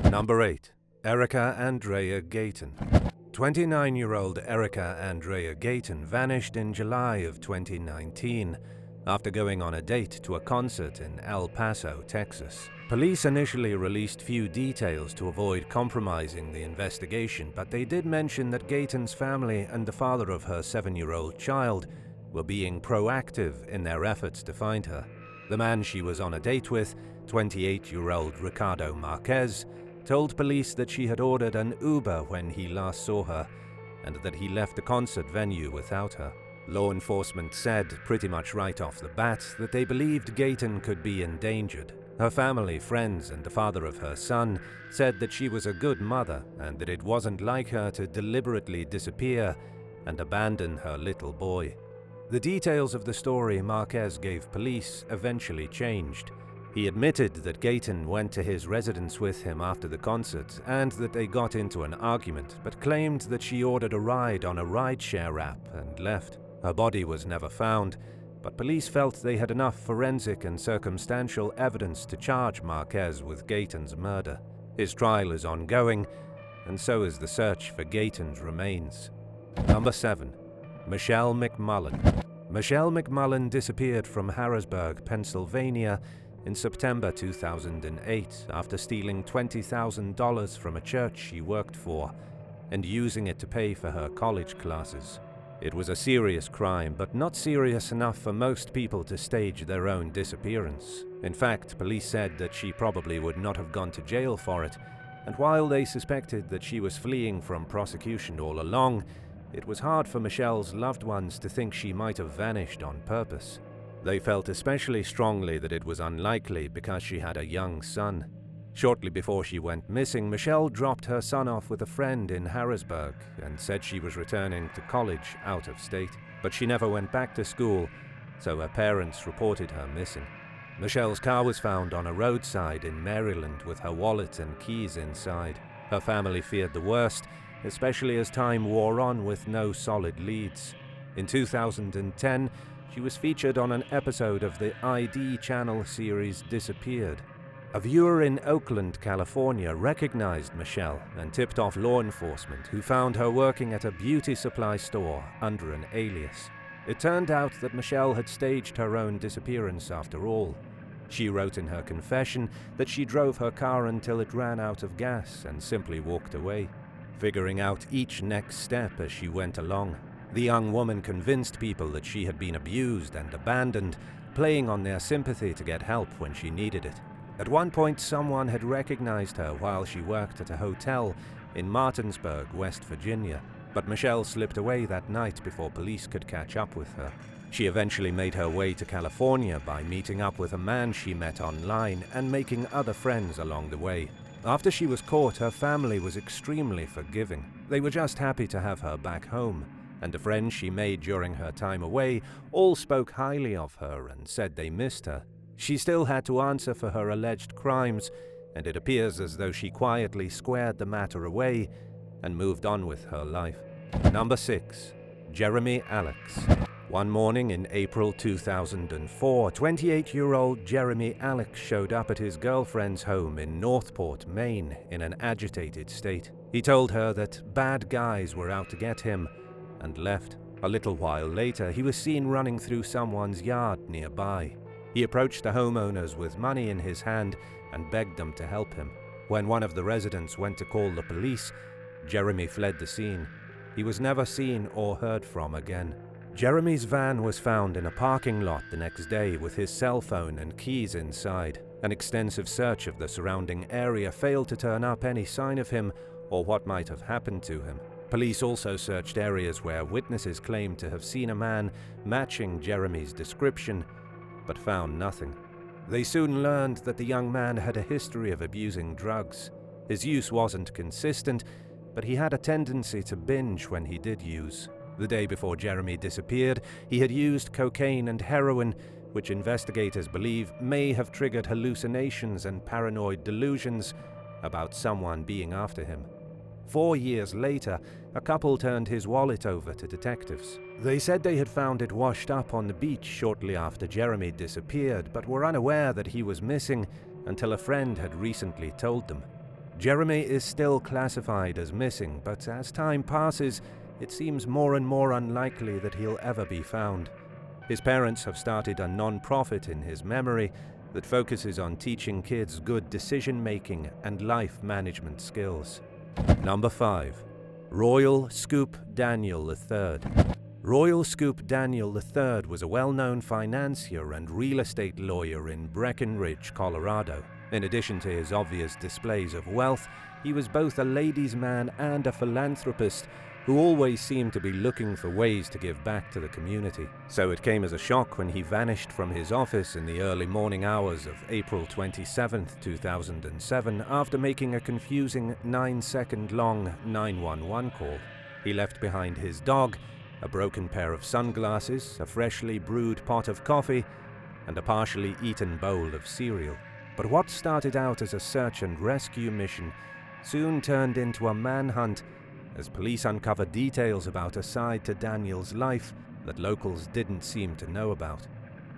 Number 8. Erika Andrea Gayta. 29-year-old Erika Andrea Gayta vanished in July of 2019 after going on a date to a concert in El Paso, Texas. Police initially released few details to avoid compromising the investigation, but they did mention that Gayta's family and the father of her 7-year-old child were being proactive in their efforts to find her. The man she was on a date with, 28-year-old Ricardo Marquez, told police that she had ordered an Uber when he last saw her and that he left the concert venue without her. Law enforcement said, pretty much right off the bat, that they believed Gayta could be endangered. Her family, friends, and the father of her son said that she was a good mother and that it wasn't like her to deliberately disappear and abandon her little boy. The details of the story Marquez gave police eventually changed. He admitted that Gayta went to his residence with him after the concert and that they got into an argument, but claimed that she ordered a ride on a rideshare app and left. Her body was never found, but police felt they had enough forensic and circumstantial evidence to charge Marquez with Gayta's murder. His trial is ongoing, and so is the search for Gayta's remains. Number 7. Michelle McMullen. Michelle McMullen disappeared from Harrisburg, Pennsylvania in September 2008 after stealing $20,000 from a church she worked for and using it to pay for her college classes. It was a serious crime, but not serious enough for most people to stage their own disappearance. In fact, police said that she probably would not have gone to jail for it, and while they suspected that she was fleeing from prosecution all along, it was hard for Michelle's loved ones to think she might have vanished on purpose. They felt especially strongly that it was unlikely because she had a young son. Shortly before she went missing, Michelle dropped her son off with a friend in Harrisburg and said she was returning to college out of state. But she never went back to school, so her parents reported her missing. Michelle's car was found on a roadside in Maryland with her wallet and keys inside. Her family feared the worst, especially as time wore on with no solid leads. In 2010, she was featured on an episode of the ID channel series Disappeared. A viewer in Oakland, California recognized Michelle and tipped off law enforcement, who found her working at a beauty supply store under an alias. It turned out that Michelle had staged her own disappearance after all. She wrote in her confession that she drove her car until it ran out of gas and simply walked away, figuring out each next step as she went along. The young woman convinced people that she had been abused and abandoned, playing on their sympathy to get help when she needed it. At one point, someone had recognized her while she worked at a hotel in Martinsburg, West Virginia, but Michelle slipped away that night before police could catch up with her. She eventually made her way to California by meeting up with a man she met online and making other friends along the way. After she was caught, her family was extremely forgiving. They were just happy to have her back home, and the friends she made during her time away all spoke highly of her and said they missed her. She still had to answer for her alleged crimes, and it appears as though she quietly squared the matter away and moved on with her life. Number 6. Jeremy Alex. One morning in April 2004, 28-year-old Jeremy Alex showed up at his girlfriend's home in Northport, Maine, in an agitated state. He told her that bad guys were out to get him and left. A little while later, he was seen running through someone's yard nearby. He approached the homeowners with money in his hand and begged them to help him. When one of the residents went to call the police, Jeremy fled the scene. He was never seen or heard from again. Jeremy's van was found in a parking lot the next day with his cell phone and keys inside. An extensive search of the surrounding area failed to turn up any sign of him or what might have happened to him. Police also searched areas where witnesses claimed to have seen a man matching Jeremy's description, but found nothing. They soon learned that the young man had a history of abusing drugs. His use wasn't consistent, but he had a tendency to binge when he did use. The day before Jeremy disappeared, he had used cocaine and heroin, which investigators believe may have triggered hallucinations and paranoid delusions about someone being after him. 4 years later, a couple turned his wallet over to detectives. They said they had found it washed up on the beach shortly after Jeremy disappeared, but were unaware that he was missing until a friend had recently told them. Jeremy is still classified as missing, but as time passes, it seems more and more unlikely that he'll ever be found. His parents have started a non-profit in his memory that focuses on teaching kids good decision-making and life management skills. Number 5. Royal Scoop Daniel III. Royal Scoop Daniel III was a well-known financier and real estate lawyer in Breckenridge, Colorado. In addition to his obvious displays of wealth, he was both a ladies' man and a philanthropist who always seemed to be looking for ways to give back to the community. So it came as a shock when he vanished from his office in the early morning hours of April 27, 2007, after making a confusing 9-second-long 911 call. He left behind his dog, a broken pair of sunglasses, a freshly brewed pot of coffee, and a partially eaten bowl of cereal. But what started out as a search and rescue mission soon turned into a manhunt as police uncovered details about a side to Daniel's life that locals didn't seem to know about.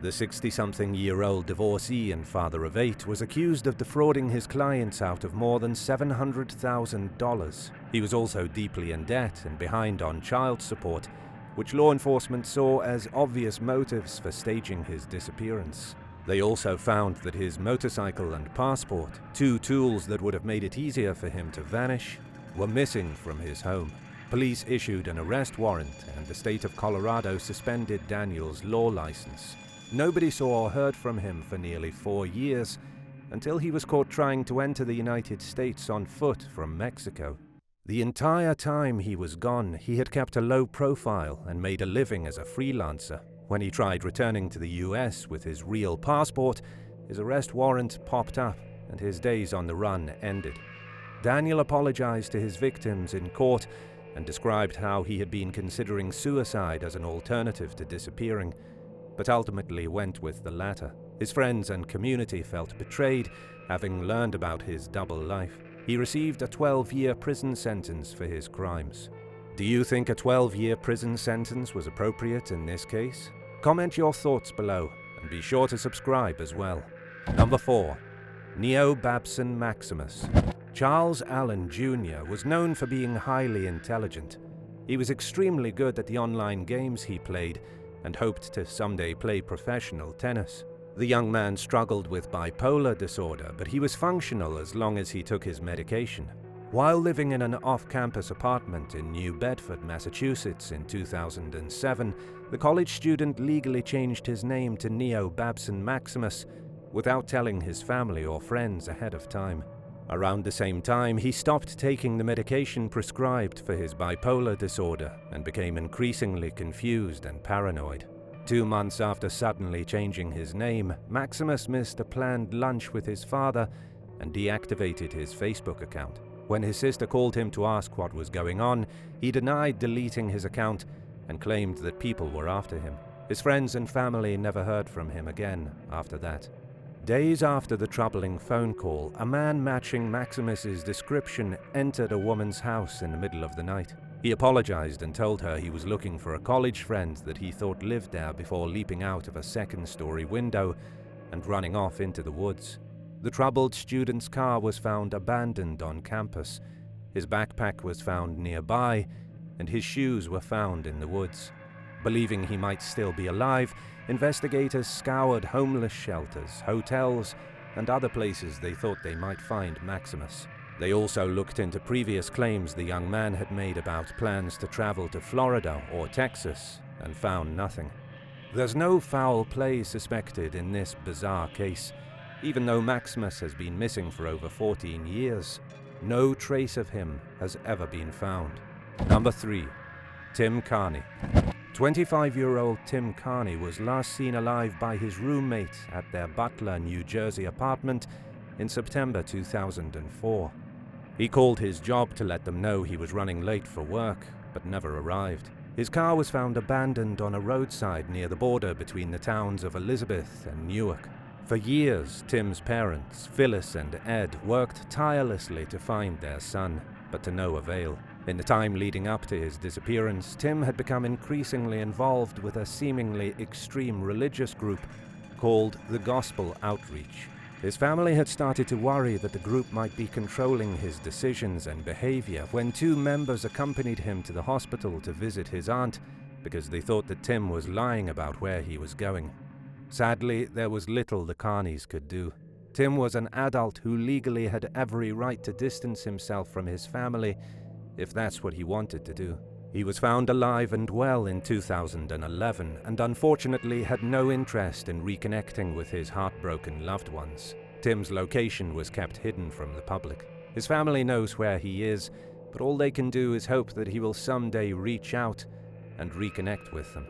The 60-something-year-old divorcee and father of 8 was accused of defrauding his clients out of more than $700,000. He was also deeply in debt and behind on child support, which law enforcement saw as obvious motives for staging his disappearance. They also found that his motorcycle and passport, 2 tools that would have made it easier for him to vanish, were missing from his home. Police issued an arrest warrant, and the state of Colorado suspended Daniel's law license. Nobody saw or heard from him for nearly 4 years, until he was caught trying to enter the United States on foot from Mexico. The entire time he was gone, he had kept a low profile and made a living as a freelancer. When he tried returning to the US with his real passport, his arrest warrant popped up and his days on the run ended. Daniel apologized to his victims in court and described how he had been considering suicide as an alternative to disappearing, but ultimately went with the latter. His friends and community felt betrayed, having learned about his double life. He received a 12-year prison sentence for his crimes. Do you think a 12-year prison sentence was appropriate in this case? Comment your thoughts below, and be sure to subscribe as well. Number 4. Neo Babson Maximus. Charles Allen Jr. was known for being highly intelligent. He was extremely good at the online games he played, and hoped to someday play professional tennis. The young man struggled with bipolar disorder, but he was functional as long as he took his medication. While living in an off-campus apartment in New Bedford, Massachusetts in 2007, the college student legally changed his name to Neo Babson Maximus without telling his family or friends ahead of time. Around the same time, he stopped taking the medication prescribed for his bipolar disorder and became increasingly confused and paranoid. 2 months after suddenly changing his name, Maximus missed a planned lunch with his father and deactivated his Facebook account. When his sister called him to ask what was going on, he denied deleting his account and claimed that people were after him. His friends and family never heard from him again after that. Days after the troubling phone call, a man matching Maximus's description entered a woman's house in the middle of the night. He apologized and told her he was looking for a college friend that he thought lived there before leaping out of a second-story window and running off into the woods. The troubled student's car was found abandoned on campus. His backpack was found nearby, and his shoes were found in the woods. Believing he might still be alive, investigators scoured homeless shelters, hotels, and other places they thought they might find Maximus. They also looked into previous claims the young man had made about plans to travel to Florida or Texas, and found nothing. There's no foul play suspected in this bizarre case. Even though Maximus has been missing for over 14 years, no trace of him has ever been found. Number 3. Tim Carney. 25-year-old Tim Carney was last seen alive by his roommate at their Butler, New Jersey apartment in September 2004. He called his job to let them know he was running late for work, but never arrived. His car was found abandoned on a roadside near the border between the towns of Elizabeth and Newark. For years, Tim's parents, Phyllis and Ed, worked tirelessly to find their son, but to no avail. In the time leading up to his disappearance, Tim had become increasingly involved with a seemingly extreme religious group called the Gospel Outreach. His family had started to worry that the group might be controlling his decisions and behavior when 2 members accompanied him to the hospital to visit his aunt because they thought that Tim was lying about where he was going. Sadly, there was little the Carneys could do. Tim was an adult who legally had every right to distance himself from his family if that's what he wanted to do. He was found alive and well in 2011 and unfortunately had no interest in reconnecting with his heartbroken loved ones. Tim's location was kept hidden from the public. His family knows where he is, but all they can do is hope that he will someday reach out and reconnect with them.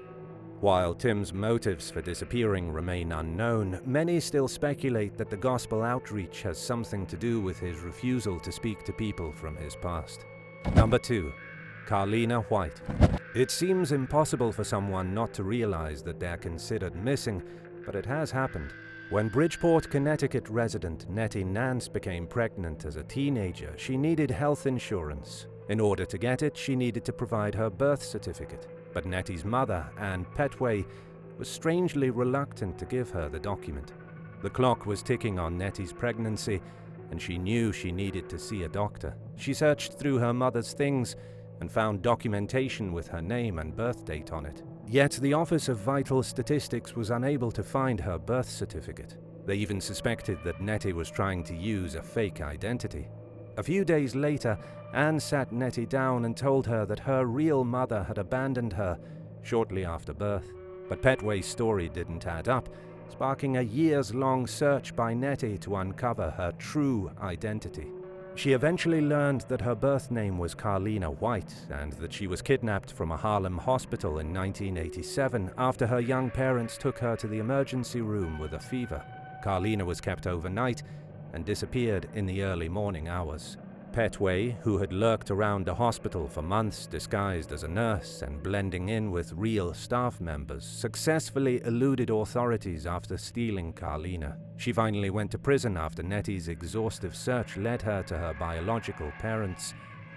While Tim's motives for disappearing remain unknown, many still speculate that the gospel outreach has something to do with his refusal to speak to people from his past. Number 2. Carlina White. It seems impossible for someone not to realize that they're considered missing, but it has happened. When Bridgeport, Connecticut resident Nettie Nance became pregnant as a teenager, she needed health insurance. In order to get it, she needed to provide her birth certificate. But Nettie's mother, Ann Petway, was strangely reluctant to give her the document. The clock was ticking on Nettie's pregnancy, and she knew she needed to see a doctor. She searched through her mother's things and found documentation with her name and birth date on it. Yet the Office of Vital Statistics was unable to find her birth certificate. They even suspected that Nettie was trying to use a fake identity. A few days later, Anne sat Nettie down and told her that her real mother had abandoned her shortly after birth. But Petway's story didn't add up, sparking a years-long search by Nettie to uncover her true identity. She eventually learned that her birth name was Carlina White and that she was kidnapped from a Harlem hospital in 1987 after her young parents took her to the emergency room with a fever. Carlina was kept overnight and disappeared in the early morning hours. Petway, who had lurked around the hospital for months disguised as a nurse and blending in with real staff members, successfully eluded authorities after stealing Carlina. She finally went to prison after Nettie's exhaustive search led her to her biological parents,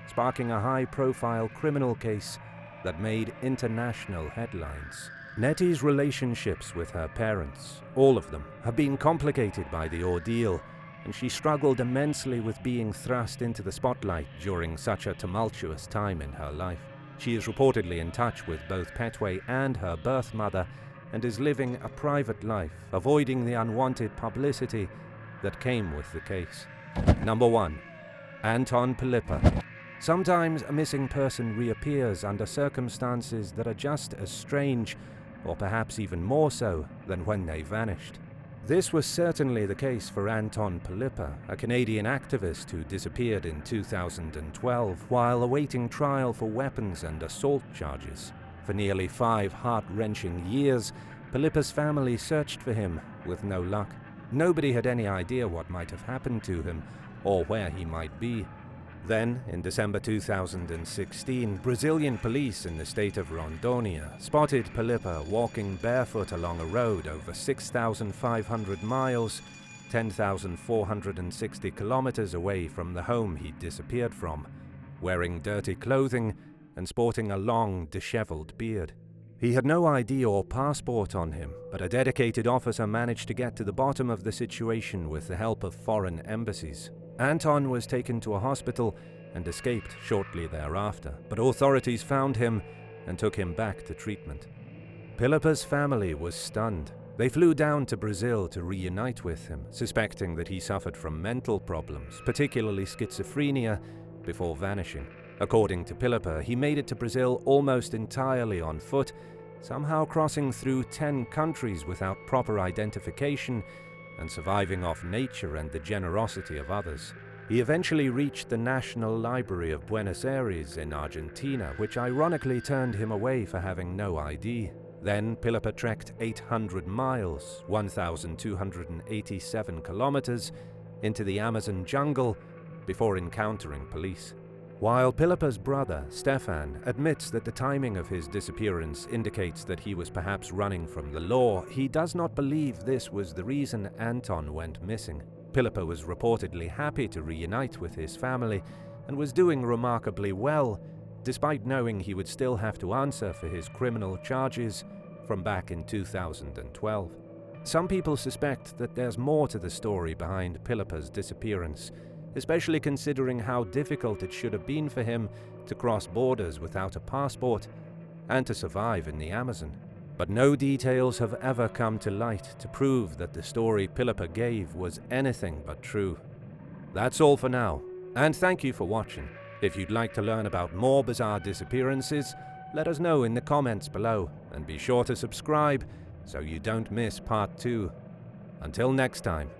sparking a high-profile criminal case that made international headlines. Nettie's relationships with her parents, all of them, have been complicated by the ordeal, and she struggled immensely with being thrust into the spotlight during such a tumultuous time in her life. She is reportedly in touch with both Petway and her birth mother and is living a private life, avoiding the unwanted publicity that came with the case. Number 1. Anton Pilipa. Sometimes a missing person reappears under circumstances that are just as strange, or perhaps even more so, than when they vanished. This was certainly the case for Anton Pilipa, a Canadian activist who disappeared in 2012 while awaiting trial for weapons and assault charges. For nearly 5 heart-wrenching years, Pilipa's family searched for him with no luck. Nobody had any idea what might have happened to him or where he might be. Then, in December 2016, Brazilian police in the state of Rondônia spotted Pilipa walking barefoot along a road over 6,500 miles, 10,460 kilometers away from the home he'd disappeared from, wearing dirty clothing and sporting a long, disheveled beard. He had no ID or passport on him, but a dedicated officer managed to get to the bottom of the situation with the help of foreign embassies. Anton was taken to a hospital and escaped shortly thereafter, but authorities found him and took him back to treatment. Pilipa's family was stunned. They flew down to Brazil to reunite with him, suspecting that he suffered from mental problems, particularly schizophrenia, before vanishing. According to Pilipa, he made it to Brazil almost entirely on foot, somehow crossing through 10 countries without proper identification and surviving off nature and the generosity of others. He eventually reached the National Library of Buenos Aires in Argentina, which ironically turned him away for having no ID. Then Pilipa trekked 800 miles, 1,287 kilometers, into the Amazon jungle before encountering police. While Pilipa's brother, Stefan, admits that the timing of his disappearance indicates that he was perhaps running from the law, he does not believe this was the reason Anton went missing. Pilipa was reportedly happy to reunite with his family and was doing remarkably well, despite knowing he would still have to answer for his criminal charges from back in 2012. Some people suspect that there's more to the story behind Pilipa's disappearance, especially considering how difficult it should have been for him to cross borders without a passport and to survive in the Amazon. But no details have ever come to light to prove that the story Pilipa gave was anything but true. That's all for now, and thank you for watching. If you'd like to learn about more bizarre disappearances, let us know in the comments below, and be sure to subscribe so you don't miss part 2. Until next time.